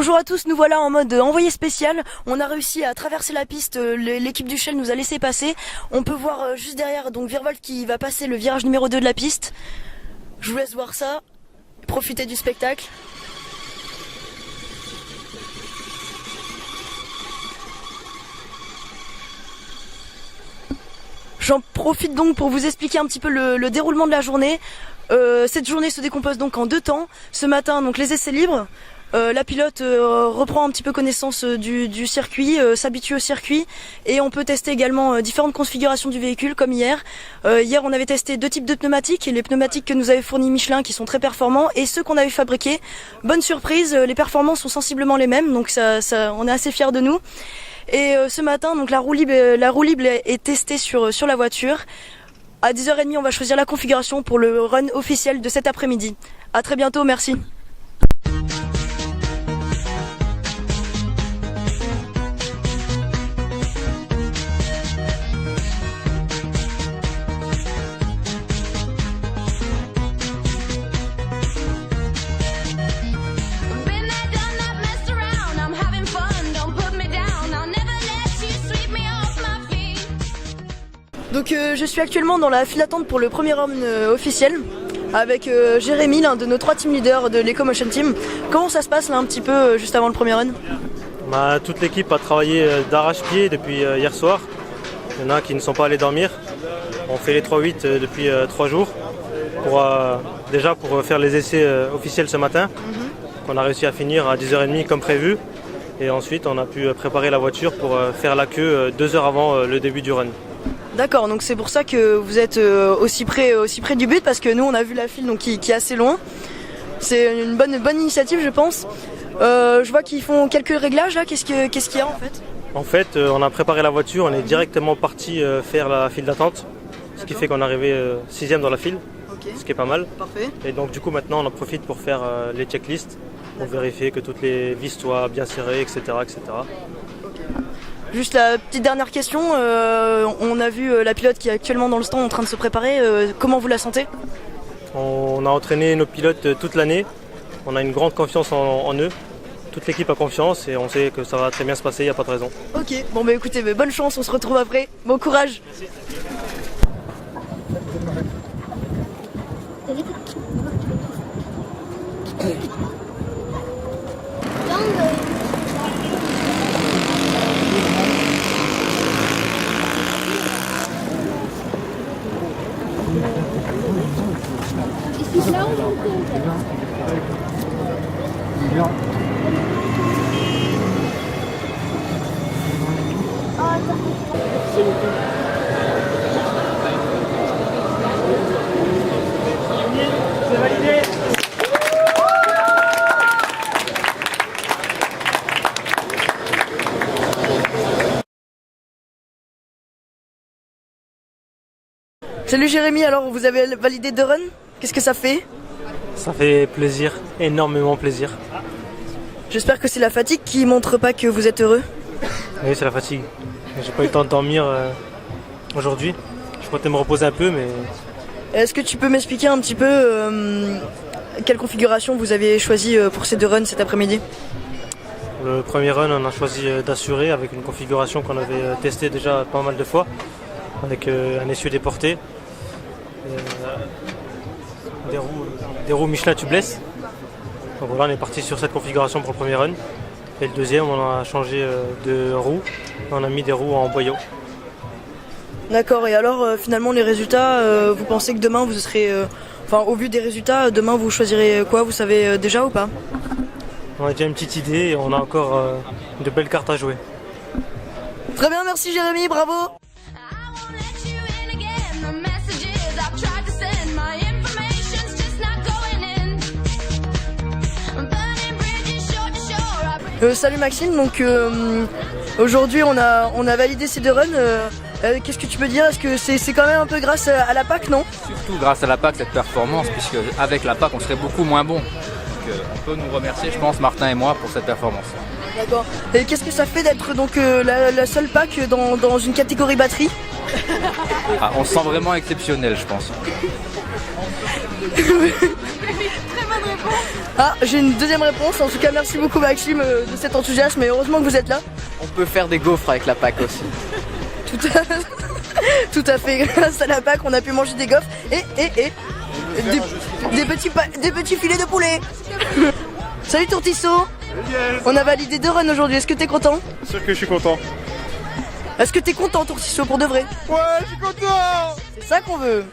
Bonjour à tous, nous voilà en mode envoyé spécial. On a réussi à traverser la piste, l'équipe du Shell nous a laissé passer. On peut voir juste derrière donc Virvolt qui va passer le virage numéro 2 de la piste. Je vous laisse voir ça, profitez du spectacle. J'en profite donc pour vous expliquer un petit peu le déroulement de la journée. Cette journée se décompose donc en deux temps. Ce matin, donc les essais libres. La pilote reprend un petit peu connaissance du circuit, s'habitue au circuit et on peut tester également différentes configurations du véhicule comme hier. Hier on avait testé deux types de pneumatiques, les pneumatiques que nous avait fournis Michelin qui sont très performants et ceux qu'on avait fabriqués. Bonne surprise, les performances sont sensiblement les mêmes donc on est assez fiers de nous. Et ce matin donc la roue libre est testée sur la voiture. À 10h30 on va choisir la configuration pour le run officiel de cet après-midi. À très bientôt, merci. Donc je suis actuellement dans la file d'attente pour le premier run officiel avec Jérémy, l'un de nos 3 team leaders de l'Ecomotion Team. Comment ça se passe là un petit peu juste avant le premier run? Toute l'équipe a travaillé d'arrache-pied depuis hier soir. Il y en a qui ne sont pas allés dormir. On fait les 3-8 depuis 3 jours pour faire les essais officiels ce matin. On a réussi à finir à 10h30 comme prévu. Et ensuite on a pu préparer la voiture pour faire la queue 2 heures avant le début du run. D'accord, donc c'est pour ça que vous êtes aussi près du but, parce que nous on a vu la file donc, qui est assez loin. C'est une bonne initiative je pense. Je vois qu'ils font quelques réglages là, qu'est-ce qu'il y a en fait? En fait on a préparé la voiture, on est directement parti faire la file d'attente. Ce qui fait qu'on est arrivé 6ème dans la file, ce qui est pas mal. Parfait. Et donc du coup maintenant on en profite pour faire les checklists, pour vérifier que toutes les vis soient bien serrées, etc. etc. Juste la petite dernière question, on a vu la pilote qui est actuellement dans le stand en train de se préparer, comment vous la sentez? On a entraîné nos pilotes toute l'année, on a une grande confiance en eux, toute l'équipe a confiance et on sait que ça va très bien se passer, il n'y a pas de raison. Ok, bon bah écoutez, bonne chance, on se retrouve après, bon courage. C'est validé. Salut Jérémy, alors vous avez validé 2 runs, qu'est-ce que ça fait? Ça fait plaisir, énormément plaisir. J'espère que c'est la fatigue qui montre pas que vous êtes heureux. Oui, c'est la fatigue. J'ai pas eu le temps de dormir aujourd'hui. Je comptais me reposer un peu, mais... Est-ce que tu peux m'expliquer un petit peu quelle configuration vous avez choisi pour ces 2 runs cet après-midi? Le premier run, on a choisi d'assurer avec une configuration qu'on avait testée déjà pas mal de fois, avec un essieu déporté, des roues Michelin tubeless. Donc voilà, on est parti sur cette configuration pour le premier run. Et le deuxième, on a changé de roues, on a mis des roues en boyau. D'accord, et alors finalement les résultats, vous pensez que demain vous serez... au vu des résultats, demain vous choisirez quoi? Vous savez déjà ou pas? On a déjà une petite idée et on a encore de belles cartes à jouer. Très bien, merci Jérémy, bravo! Salut Maxime, donc aujourd'hui on a validé ces 2 runs. Qu'est-ce que tu peux dire? Est-ce que c'est quand même un peu grâce à la PAC, non? Surtout grâce à la PAC, cette performance, puisque avec la PAC on serait beaucoup moins bon. Donc on peut nous remercier, je pense, Martin et moi, pour cette performance. D'accord. Et qu'est-ce que ça fait d'être donc la seule PAC dans une catégorie batterie? On se sent vraiment exceptionnel, je pense. Très bonne réponse. Ah, j'ai une deuxième réponse. En tout cas, merci beaucoup Maxime de cet enthousiasme et heureusement que vous êtes là. On peut faire des gaufres avec la PAC aussi. Tout à fait, grâce à la PAC, on a pu manger des gaufres et des petits filets de poulet. Salut Tourtisso. On a validé 2 runs aujourd'hui, est-ce que t'es content? Sûr que je suis content. Est-ce que t'es content Tourtisso pour de vrai? Ouais, je suis content. C'est ça qu'on veut.